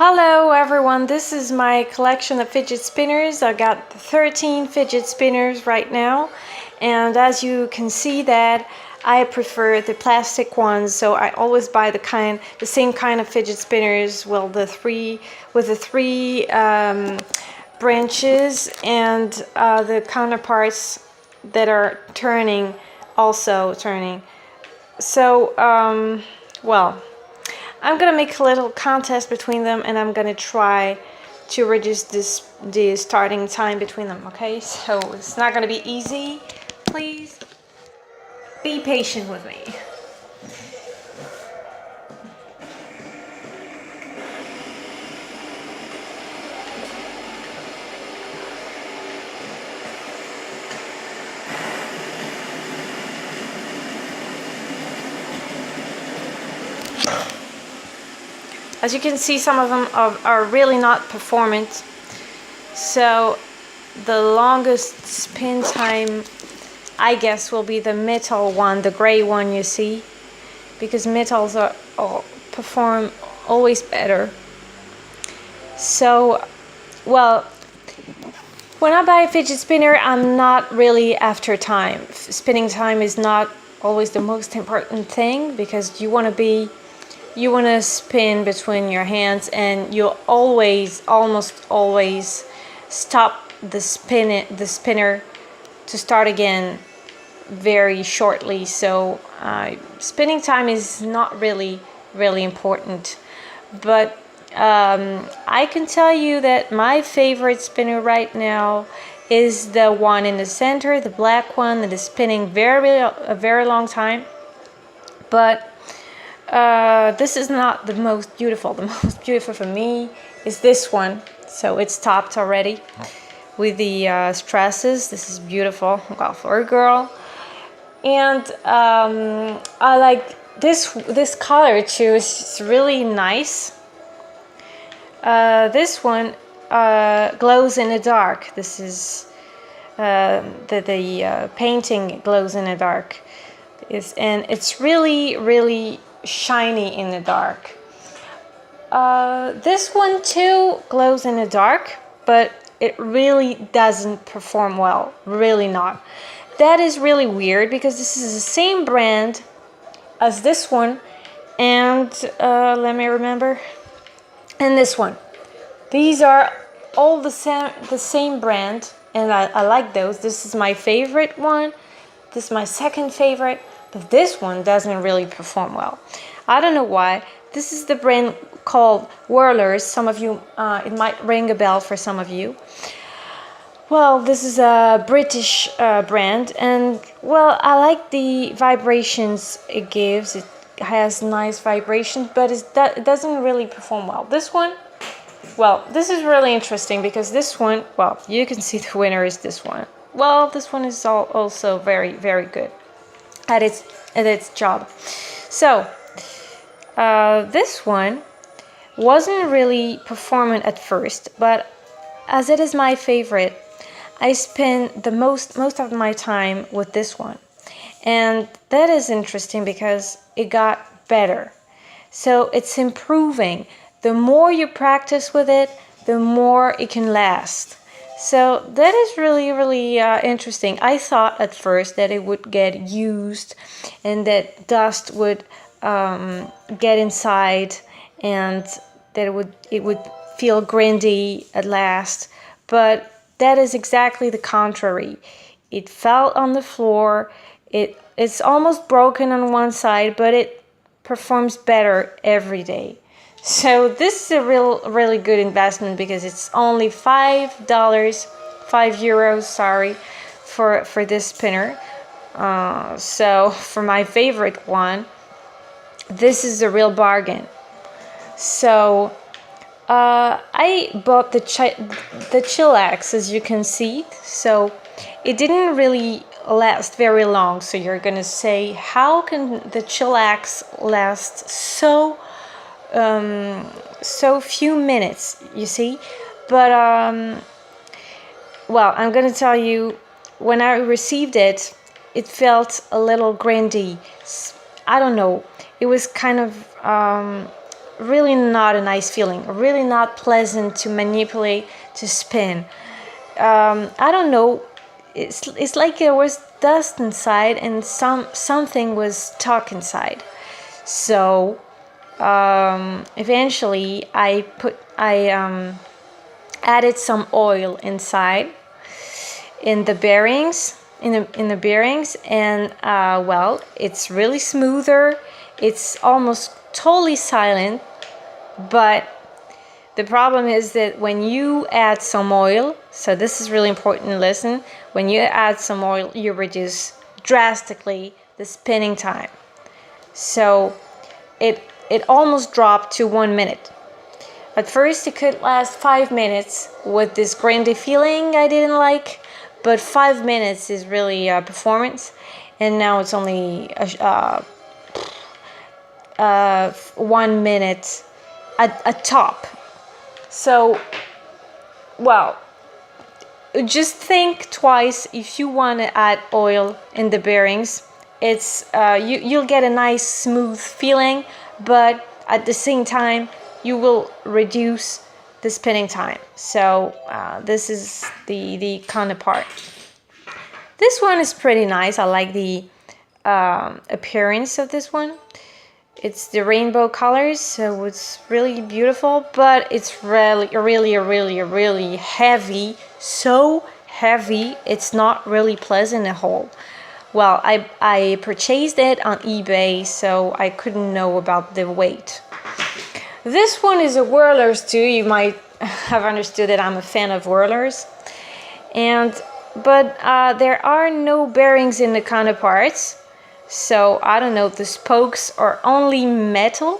Hello everyone, this is my collection of fidget spinners. I got 13 fidget spinners right now, and as you can see that I prefer the plastic ones, so I always buy the same kind of fidget spinners, well, the three branches and the counterparts that are also turning. So well, I'm gonna make a little contest between them, and I'm gonna try to reduce the starting time between them. Okay, so it's not gonna be easy. Please be patient with me. As you can see, some of them are really not performant. So the longest spin time, I guess, will be the metal one, the gray one, you see, because metals perform always better. So, well, when I buy a fidget spinner, I'm not really after time. Spinning time is not always the most important thing, because you want to spin between your hands, and you almost always stop the spinner to start again very shortly. So spinning time is not really important, but I can tell you that my favorite spinner right now is the one in the center, the black one that is spinning a very long time. But this is not the most beautiful. The most beautiful for me is this one. So it's topped already with the stresses. This is beautiful, well, for a girl. And I like this color too. It's really nice. This one glows in the dark. This is the painting glows in the dark. And it's really shiny in the dark. This one too glows in the dark, but it really doesn't perform well. Really not. That is really weird, because this is the same brand as this one, and let me remember, and this one. These are all the same brand, and I like those. This is my favorite one. This is my second favorite. But this one doesn't really perform well. I don't know why. This is the brand called whirlerz. Some of you, it might ring a bell for some of you. Well, this is a British brand, and well, I like the vibrations it gives. It has nice vibrations, but it doesn't really perform well. This one, well, this is really interesting, because this one, well, you can see the winner is this one. Well, this one is also very good at its job. So this one wasn't really performant at first, but as it is my favorite, I spend the most of my time with this one. And that is interesting, because it got better. So it's improving. The more you practice with it, the more it can last. So that is really interesting. I thought at first that it would get used, and that dust would get inside, and that it would feel grindy at last. But that is exactly the contrary. It fell on the floor. It's almost broken on one side, but it performs better every day. So this is a really good investment, because it's only €5, sorry, for this spinner. So for my favorite one, this is a real bargain. So I bought the chillax, as you can see. So it didn't really last very long. So you're gonna say, how can the chillax last so few minutes, you see? But well, I'm gonna tell you, when I received it, it felt a little grindy. I don't know, it was kind of really not a nice feeling, really not pleasant to manipulate, to spin. I don't know. It's like there was dust inside and something was stuck inside. So eventually I added some oil inside in the bearings, in the bearings, and well, it's really smoother. It's almost totally silent, but the problem is that when you add some oil, so this is really important lesson, when you add some oil, you reduce drastically the spinning time. So it almost dropped to 1 minute. At first it could last 5 minutes with this grindy feeling I didn't like, but 5 minutes is really performance, and now it's only 1 minute at top. So, well, just think twice if you want to add oil in the bearings. It's you'll get a nice smooth feeling, but at the same time you will reduce the spinning time. So this is the counterpart. This one is pretty nice. I like the appearance of this one. It's the rainbow colors, so it's really beautiful, but it's really heavy. So heavy, it's not really pleasant at all. Well, I purchased it on eBay, so I couldn't know about the weight. This one is a whirlerz too. You might have understood that I'm a fan of whirlerz. But there are no bearings in the counterparts. So I don't know, the spokes are only metal,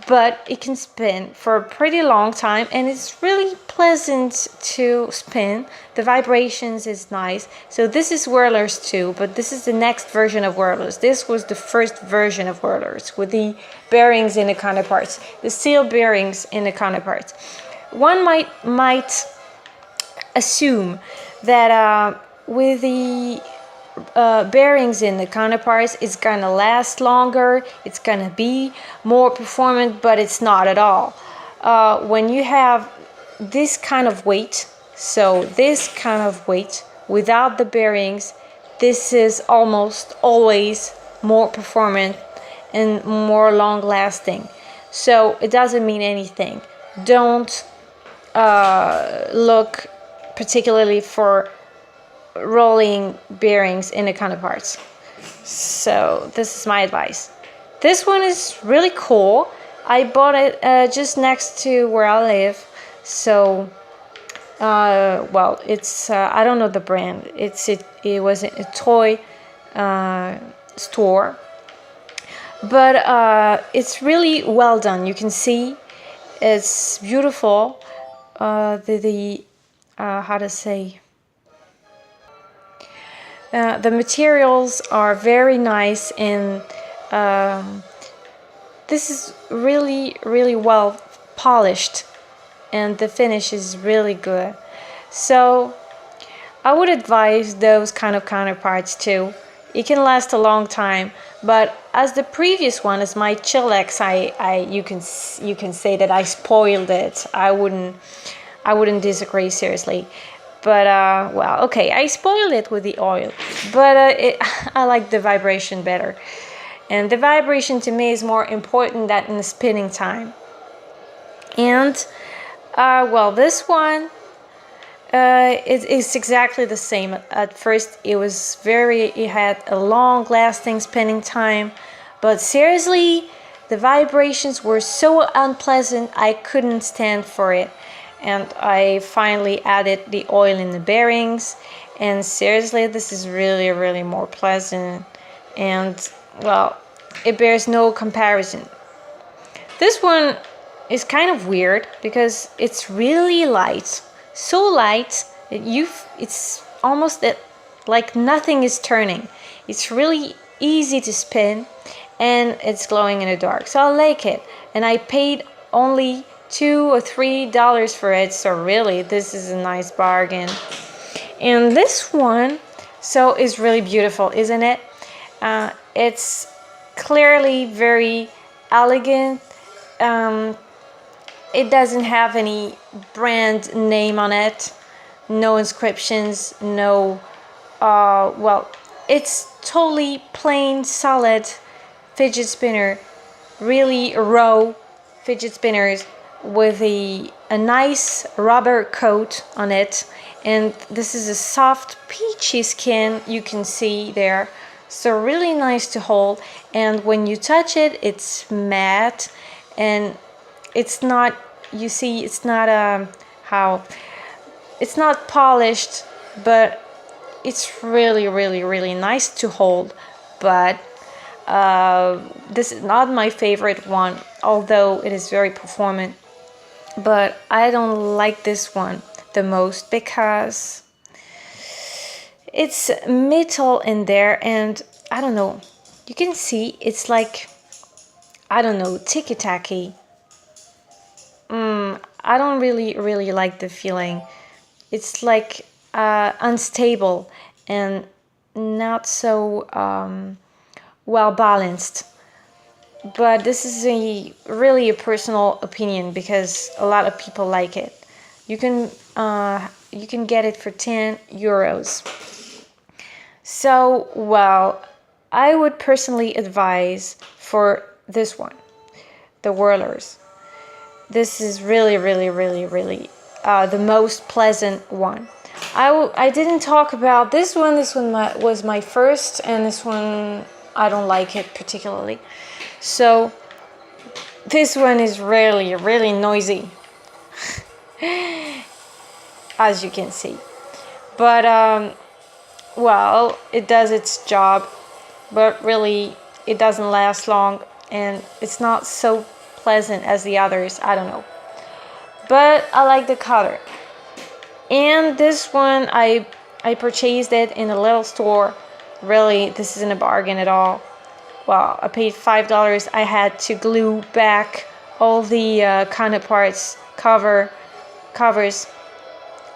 but it can spin for a pretty long time and it's really pleasant to spin. The vibrations is nice. So this is whirlerz too, but this is the next version of whirlerz. This was the first version of whirlerz with the bearings in the counterparts, the steel bearings in the counterparts. One might assume that with the bearings in the counterparts, it's gonna last longer, it's gonna be more performant, but it's not at all. When you have this kind of weight, so this kind of weight without the bearings, this is almost always more performant and more long lasting. So it doesn't mean anything. Don't look particularly for rolling bearings in the counterparts. So this is my advice. This one is really cool. I bought it just next to where I live. So well, it's I don't know the brand. It was a toy store, but it's really well done. You can see it's beautiful. How to say, the materials are very nice, and this is really well polished, and the finish is really good. So I would advise those kind of counterparts too. It can last a long time, but as the previous one, as my chillax, you can say that I spoiled it. I wouldn't disagree seriously. But well, okay, I spoiled it with the oil, but I like the vibration better, and the vibration to me is more important than in the spinning time. And well, this one it's exactly the same. At first it had a long lasting spinning time, but seriously, the vibrations were so unpleasant I couldn't stand for it. And I finally added the oil in the bearings, and seriously, this is really more pleasant, and well, it bears no comparison. This one is kind of weird because it's really light, so light that it's almost like nothing is turning. It's really easy to spin, and it's glowing in the dark, so I like it, and I paid only $2 or $3 for it, so really this is a nice bargain. And this one is really beautiful, isn't it? It's clearly very elegant, it doesn't have any brand name on it, no inscriptions, no, well, it's totally plain, solid fidget spinner, really raw fidget spinners with a nice rubber coat on it. And this is a soft peachy skin you can see there. So really nice to hold. And when you touch it, it's matte and it's not, you see, it's not it's not polished, but it's really, really, really nice to hold. But this is not my favorite one, although it is very performant. But I don't like this one the most because it's metal in there, and I don't know. You can see it's like, I don't know, ticky-tacky. I don't really like the feeling. It's like unstable and not so well balanced. But this is really a personal opinion because a lot of people like it. You can get it for €10. So, well, I would personally advise for this one, the whirlerz. This is really, really, really, really the most pleasant one. I didn't talk about this one. This one was my first, and this one I don't like it particularly. So this one is really, really noisy, as you can see. But well, it does its job, but really it doesn't last long, and it's not so pleasant as the others. I don't know, but I like the color. And this one I purchased it in a little store. Really, this isn't a bargain at all. Well, I paid $5. I had to glue back all the counterparts covers.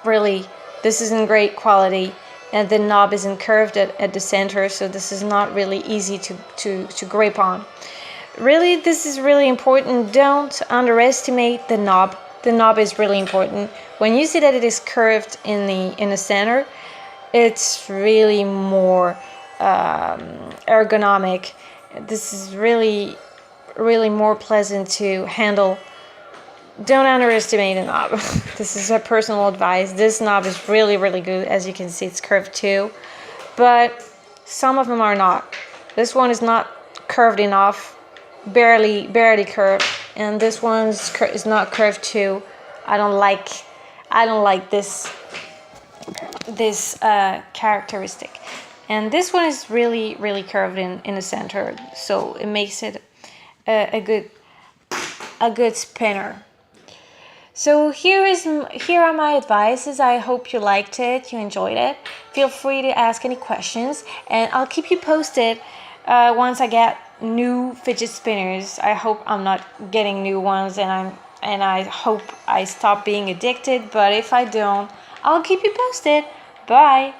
Really, this isn't great quality, and the knob isn't curved at the center, so this is not really easy to grip on. Really, this is really important. Don't underestimate the knob. The knob is really important. When you see that it is curved in the center, it's really more ergonomic. This is really, really more pleasant to handle. Don't underestimate a knob. This is a personal advice. This knob is really, really good. As you can see, it's curved too, but some of them are not. This one is not curved enough, barely curved, and this one is not curved too. I don't like this characteristic. And this one is really, really curved in the center, so it makes it a good spinner. So here are my advices. I hope you liked it, you enjoyed it. Feel free to ask any questions, and I'll keep you posted once I get new fidget spinners. I hope I'm not getting new ones, and I hope I stop being addicted. But if I don't, I'll keep you posted. Bye.